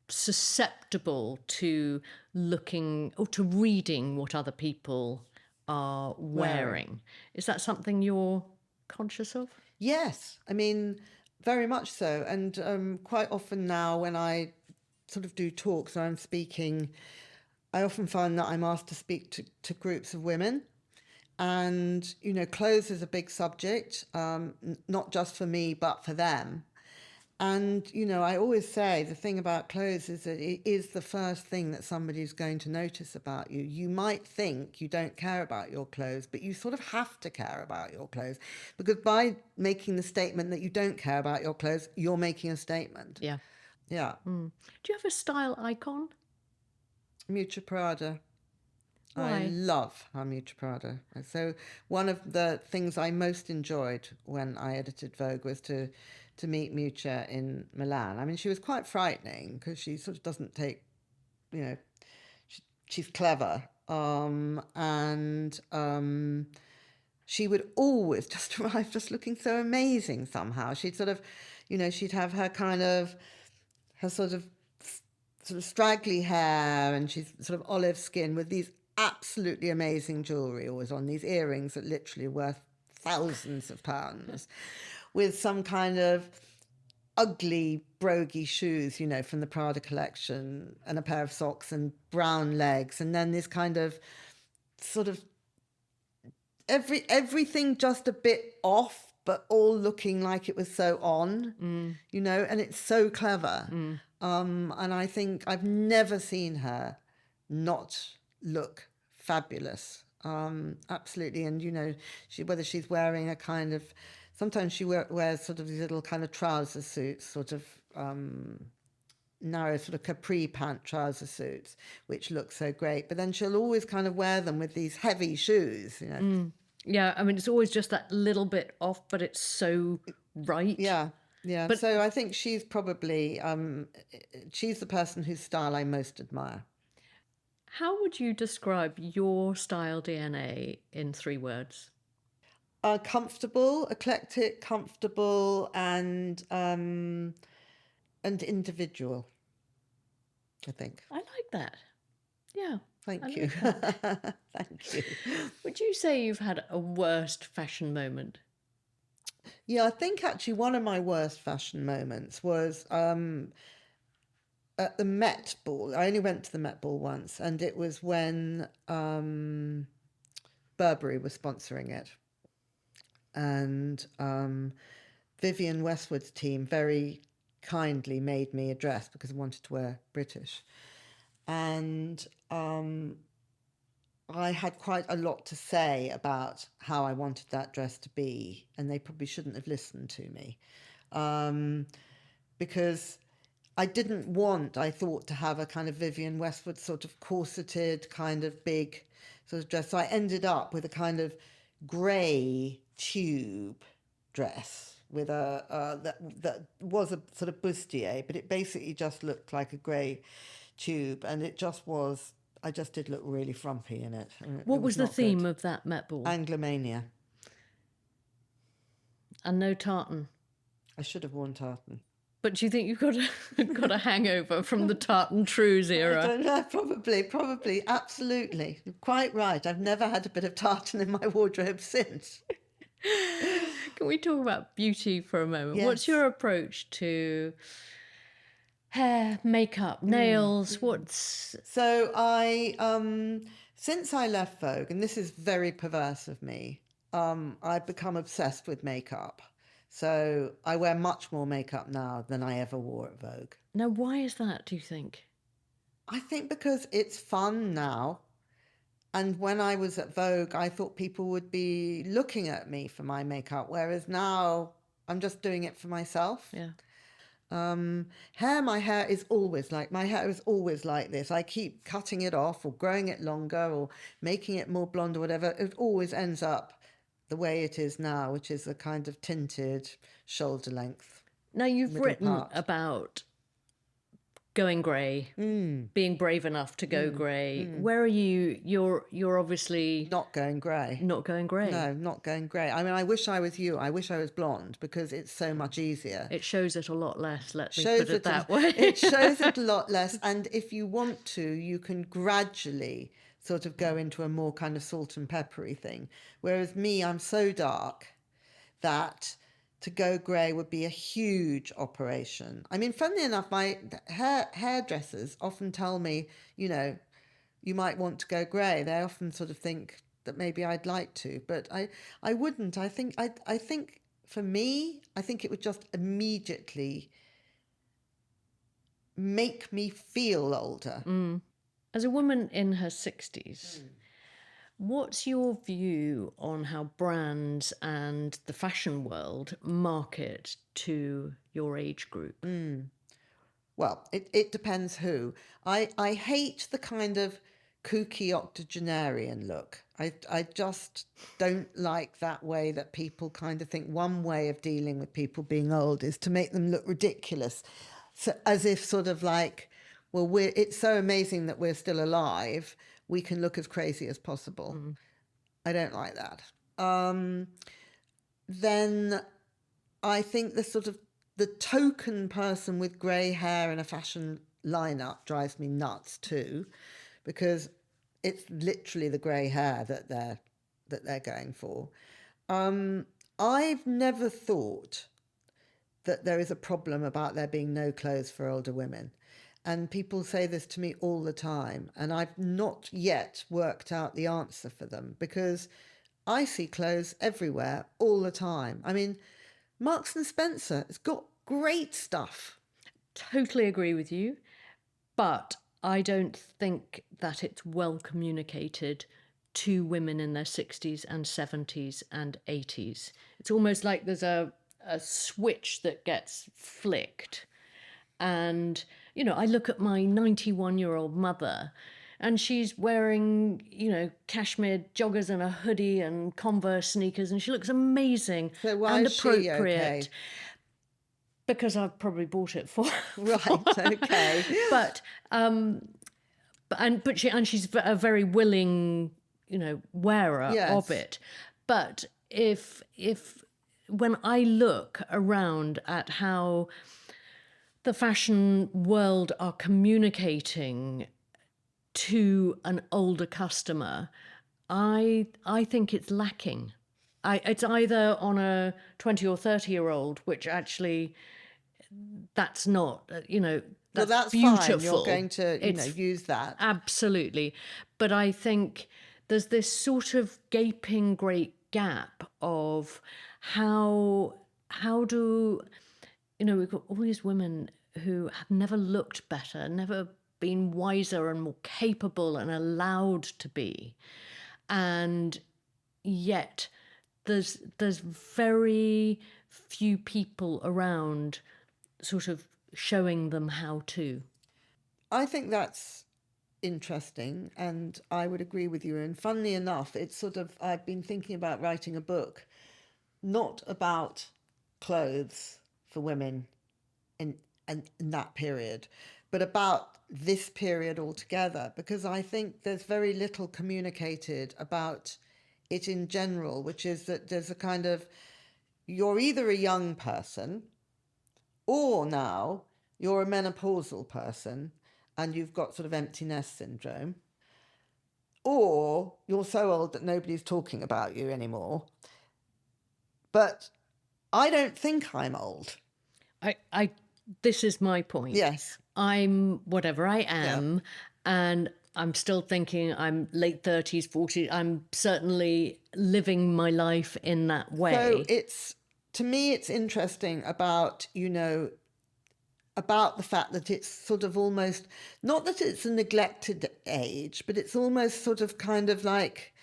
susceptible to looking or to reading what other people are wearing. Is that something you're conscious of? Yes, very much so. And quite often now when I sort of do talks or I'm speaking, I often find that I'm asked to speak to groups of women. And, clothes is a big subject, not just for me, but for them. And, I always say the thing about clothes is that it is the first thing that somebody's going to notice about you. You might think you don't care about your clothes, but you sort of have to care about your clothes because by making the statement that you don't care about your clothes, you're making a statement. Yeah. Yeah. Do you have a style icon? Miuccia Prada. Why? I love Miuccia Prada. So one of the things I most enjoyed when I edited Vogue was to meet Miuccia in Milan. I mean, she was quite frightening because she sort of doesn't take, she's clever. She would always just arrive just looking so amazing somehow. She'd sort of, she'd have her sort of straggly hair and she's sort of olive skin with these absolutely amazing jewellery always on, these earrings that literally worth thousands of pounds, with some kind of ugly brogy shoes, from the Prada collection, and a pair of socks and brown legs, and then this kind of sort of everything just a bit off, but all looking like it was so on, and it's so clever. And I think I've never seen her not look fabulous. Absolutely. And, whether she's wearing a kind of, sometimes she wears sort of these little kind of trouser suits, sort of narrow sort of capri pant trouser suits, which look so great. But then she'll always kind of wear them with these heavy shoes, Yeah, I mean, it's always just that little bit off, but it's so right. Yeah. Yeah. But, so I think she's probably, she's the person whose style I most admire. How would you describe your style DNA in 3 words? Comfortable, eclectic, comfortable, and individual, I think. I like that. Yeah. Thank you. Thank you. Would you say you've had a worst fashion moment? Yeah, I think actually one of my worst fashion moments was at the Met Ball. I only went to the Met Ball once, and it was when Burberry was sponsoring it. And Vivienne Westwood's team very kindly made me a dress because I wanted to wear British. And I had quite a lot to say about how I wanted that dress to be, and they probably shouldn't have listened to me because I didn't want, I thought, to have a kind of Vivienne Westwood sort of corseted kind of big sort of dress. So I ended up with a kind of grey tube dress with that was a sort of bustier, but it basically just looked like a grey tube, and it just was. I just did look really frumpy in it. What It was the not theme good. of that Met Ball? Anglomania. And no tartan. I should have worn tartan. But do you think you've got a hangover from the tartan trews era? I don't know. Probably, absolutely. You're quite right. I've never had a bit of tartan in my wardrobe since. Can we talk about beauty for a moment? Yes. What's your approach to hair, makeup, nails? What's... So since I left Vogue, and this is very perverse of me, I've become obsessed with makeup. So I wear much more makeup now than I ever wore at Vogue. Now, why is that, do you think? I think because it's fun now. And when I was at Vogue, I thought people would be looking at me for my makeup, whereas now I'm just doing it for myself. Yeah. My hair is always like this. I keep cutting it off or growing it longer or making it more blonde or whatever. It always ends up the way it is now, which is a kind of tinted shoulder length. Now, you've written about going grey, being brave enough to go grey. Where are you? You're obviously... Not going grey. Not going grey. No, not going grey. I mean, I wish I was you. I wish I was blonde because it's so much easier. It shows it a lot less, let me put it that way. It shows it a lot less. And if you want to, you can gradually sort of go into a more kind of salt and peppery thing. Whereas me, I'm so dark that to go grey would be a huge operation. I mean, funnily enough, my hairdressers often tell me, you know, you might want to go grey. They often sort of think that maybe I'd like to, but I wouldn't. I think for me, I think it would just immediately make me feel older. As a woman in her 60s, what's your view on how brands and the fashion world market to your age group? Well, it depends who. I hate the kind of kooky octogenarian look. I just don't like that way that people kind of think one way of dealing with people being old is to make them look ridiculous. So as if sort of like, well, it's so amazing that we're still alive, we can look as crazy as possible. I don't like that. Then I think the token person with grey hair in a fashion lineup drives me nuts too, because it's literally the grey hair that they're going for. I've never thought that there is a problem about there being no clothes for older women. And people say this to me all the time, and I've not yet worked out the answer for them, because I see clothes everywhere all the time. I mean, Marks and Spencer has got great stuff. Totally agree with you, but I don't think that it's well communicated to women in their 60s and 70s and 80s. It's almost like there's a switch that gets flicked. And, you know, I look at my 91-year-old mother and she's wearing, you know, cashmere joggers and a hoodie and Converse sneakers, and she looks amazing So why and is she appropriate. okay? Because I've probably bought it for her. Right, okay. But she's a very willing, you know, wearer of it. But if when I look around at how the fashion world are communicating to an older customer, I think it's lacking. It's either on a 20 or 30-year-old, which actually that's not, you know, that's beautiful. Fine. You're going to, use that. Absolutely. But I think there's this sort of gaping great gap of how do, you know, we've got all these women who have never looked better, never been wiser and more capable and allowed to be. And yet there's very few people around sort of showing them how to? I think that's interesting, and I would agree with you. And funnily enough, it's sort of, I've been thinking about writing a book, not about clothes for women in that period, but about this period altogether, because I think there's very little communicated about it in general, which is that there's a kind of, you're either a young person or now you're a menopausal person and you've got sort of empty nest syndrome, or you're so old that nobody's talking about you anymore. But I don't think I'm old. This is my point. Yes. I'm whatever I am, and I'm still thinking I'm late 30s, 40s. I'm certainly living my life in that way. So to me, it's interesting about, about the fact that it's sort of almost, not that it's a neglected age, but it's almost sort of kind of like,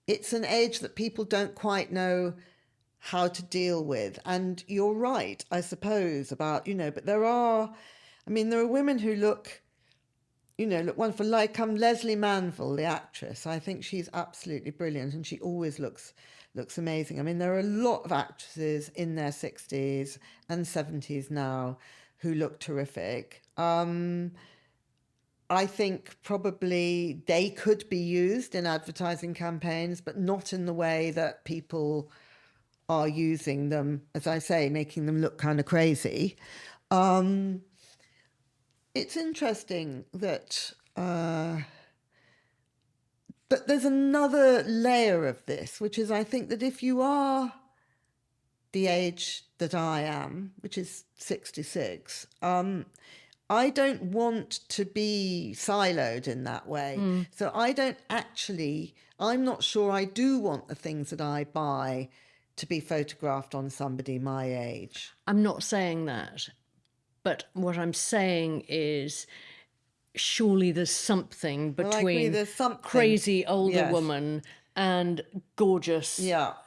it's an age that people don't quite know how to deal with. And you're right, I suppose, about, but there are women who look wonderful, like Leslie Manville, the actress. I think she's absolutely brilliant, and she always looks amazing. I mean, there are a lot of actresses in their 60s and 70s now who look terrific. I think probably they could be used in advertising campaigns, but not in the way that people are using them, as I say, making them look kind of crazy. It's interesting that but there's another layer of this, which is, I think that if you are the age that I am, which is 66, I don't want to be siloed in that way. So I'm not sure I do want the things that I buy to be photographed on somebody my age. I'm not saying that. But what I'm saying is, surely there's something between crazy older woman and gorgeous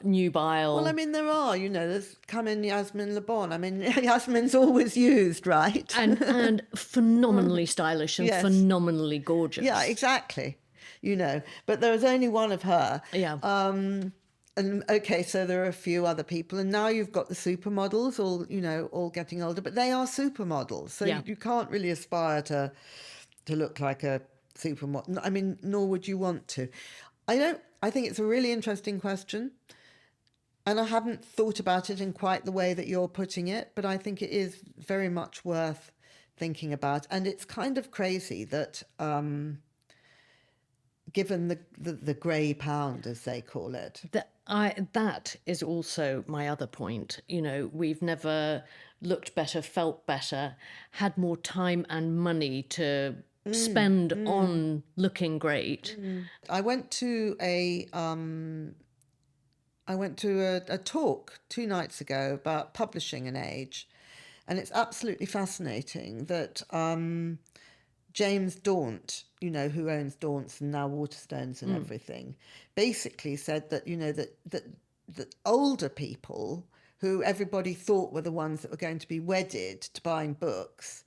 nubile. Well, I mean, there are, there's come in Yasmin Le Bon. I mean, Yasmin's always used, right? And phenomenally stylish and phenomenally gorgeous. Yeah, exactly. But there was only one of her. Yeah. And okay, so there are a few other people, and now you've got the supermodels, all getting older, but they are supermodels, so you can't really aspire to look like a supermodel. I mean, nor would you want to. I think it's a really interesting question, and I haven't thought about it in quite the way that you're putting it, but I think it is very much worth thinking about, and it's kind of crazy that. Given the grey pound, as they call it. That is also my other point. We've never looked better, felt better, had more time and money to spend on looking great. I went to a talk 2 nights ago about publishing an age, and it's absolutely fascinating that James Daunt, who owns Daunts and now Waterstones and everything, basically said that, that older people who everybody thought were the ones that were going to be wedded to buying books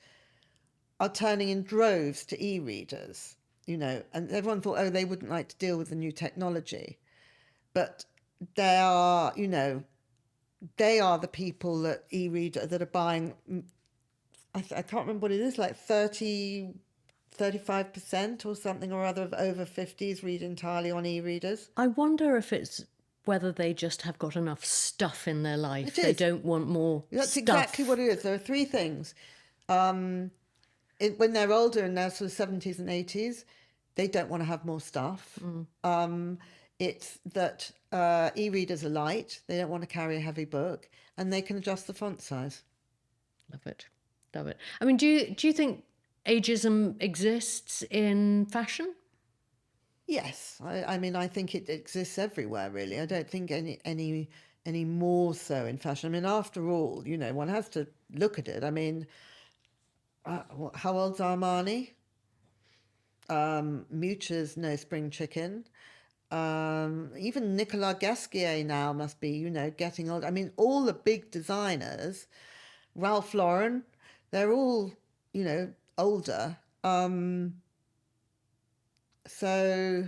are turning in droves to e-readers, and everyone thought, oh, they wouldn't like to deal with the new technology. But they are, they are the people that that are buying, I can't remember what it is, like 35% or something or other of over 50s read entirely on e-readers. I wonder if it's whether they just have got enough stuff in their life. They don't want more That's stuff. Exactly what it is. There are 3 things. When they're older, in their sort of 70s and 80s, they don't want to have more stuff. It's that e-readers are light. They don't want to carry a heavy book, and they can adjust the font size. Love it. Love it. I mean, do you think ageism exists in fashion? Yes, I mean, I think it exists everywhere, really. I don't think any more so in fashion. I mean, after all, one has to look at it. I mean, how old's Armani? Mucha's no spring chicken. Even Nicolas Gasquier now must be, getting old. I mean, all the big designers, Ralph Lauren, they're all, older. So,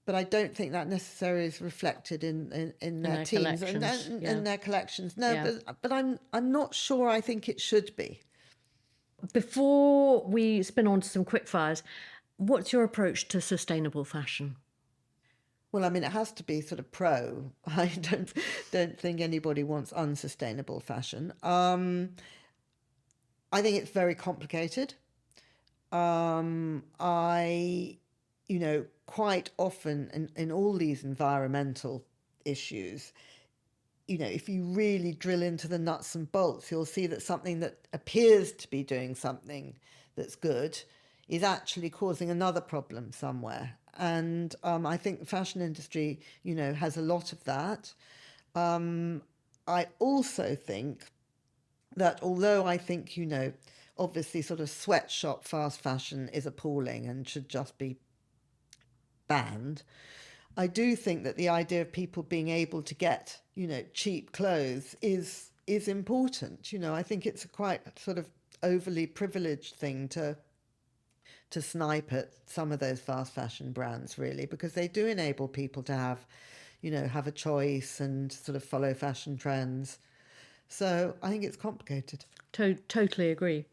but I don't think that necessarily is reflected in their teams and in their collections. No, but I'm not sure. I think it should be. Before we spin on to some quickfires, what's your approach to sustainable fashion? Well, I mean, it has to be sort of pro. I don't think anybody wants unsustainable fashion. I think it's very complicated. Quite often in all these environmental issues, if you really drill into the nuts and bolts, you'll see that something that appears to be doing something that's good is actually causing another problem somewhere. And I think the fashion industry, has a lot of that. I also think that although I think, obviously sort of sweatshop fast fashion is appalling and should just be banned, I do think that the idea of people being able to get, cheap clothes is important. I think it's a quite sort of overly privileged thing to snipe at some of those fast fashion brands, really, because they do enable people to have a choice and sort of follow fashion trends. So I think it's complicated. Totally agree.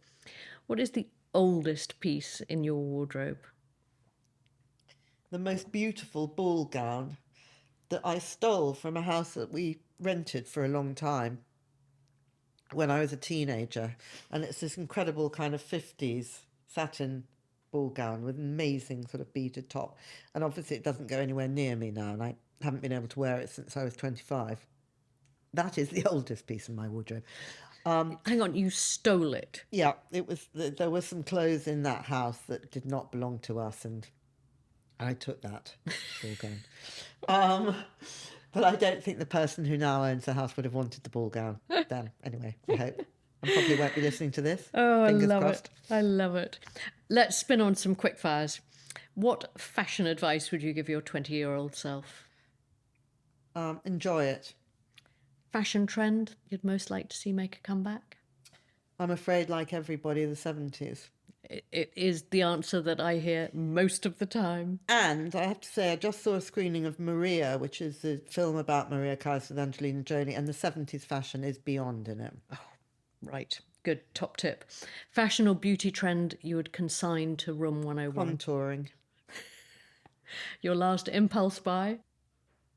What is the oldest piece in your wardrobe? The most beautiful ball gown that I stole from a house that we rented for a long time when I was a teenager. And it's this incredible kind of 50s satin ball gown with an amazing sort of beaded top. And obviously it doesn't go anywhere near me now, and I haven't been able to wear it since I was 25. That is the oldest piece in my wardrobe. Hang on, you stole it? Yeah, it was. There were some clothes in that house that did not belong to us, and I took that ball gown. But I don't think the person who now owns the house would have wanted the ball gown then. Anyway, I hope. And probably won't be listening to this. Oh, Fingers I love crossed. it. I love it. Let's spin on some quickfires. What fashion advice would you give your 20-year-old self? Enjoy it. Fashion trend you'd most like to see make a comeback? I'm afraid, like everybody, the 70s. It is the answer that I hear most of the time. And I have to say, I just saw a screening of Maria, which is the film about Maria Callas with Angelina Jolie, and the 70s fashion is beyond in it. Oh, right. Good top tip. Fashion or beauty trend you would consign to room 101? Contouring. Your last impulse buy?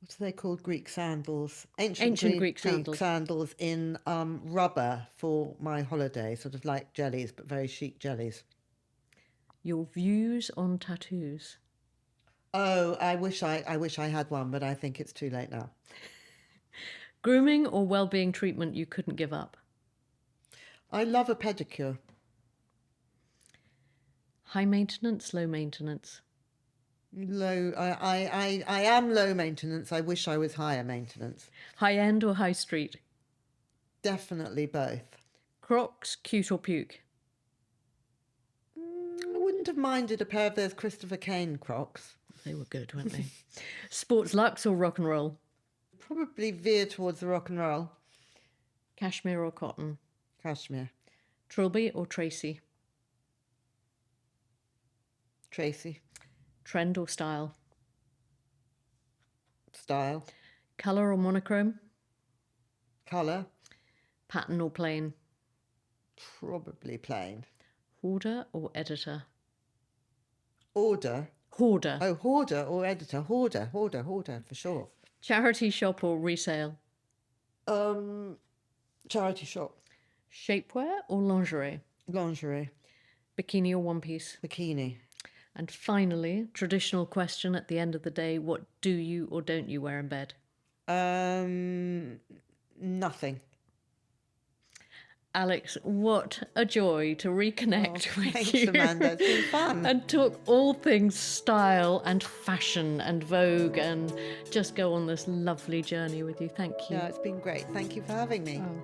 What are they called? Greek sandals. Ancient Greek sandals in rubber for my holiday, sort of like jellies, but very chic jellies. Your views on tattoos? Oh, I wish I had one, but I think it's too late now. Grooming or well-being treatment you couldn't give up? I love a pedicure. High maintenance, low maintenance? Low. I am low maintenance. I wish I was higher maintenance. High end or high street? Definitely both. Crocs, cute or puke? I wouldn't have minded a pair of those Christopher Kane Crocs. They were good, weren't they? Sports luxe or rock and roll? Probably veer towards the rock and roll. Cashmere or cotton? Cashmere. Trilby or Tracy? Tracy. Trend or style? Style. Colour or monochrome? Colour. Pattern or plain? Probably plain. Hoarder or editor? Order. Hoarder. Oh, hoarder or editor. Hoarder for sure. Charity shop or resale? Charity shop. Shapewear or lingerie? Lingerie. Bikini or one piece? Bikini. And finally, traditional question at the end of the day, what do you or don't you wear in bed? Nothing. Alex, what a joy to reconnect with you. Thanks, Amanda. It's been fun. And talk all things style and fashion and Vogue and just go on this lovely journey with you. Thank you. Yeah, it's been great. Thank you for having me. Oh.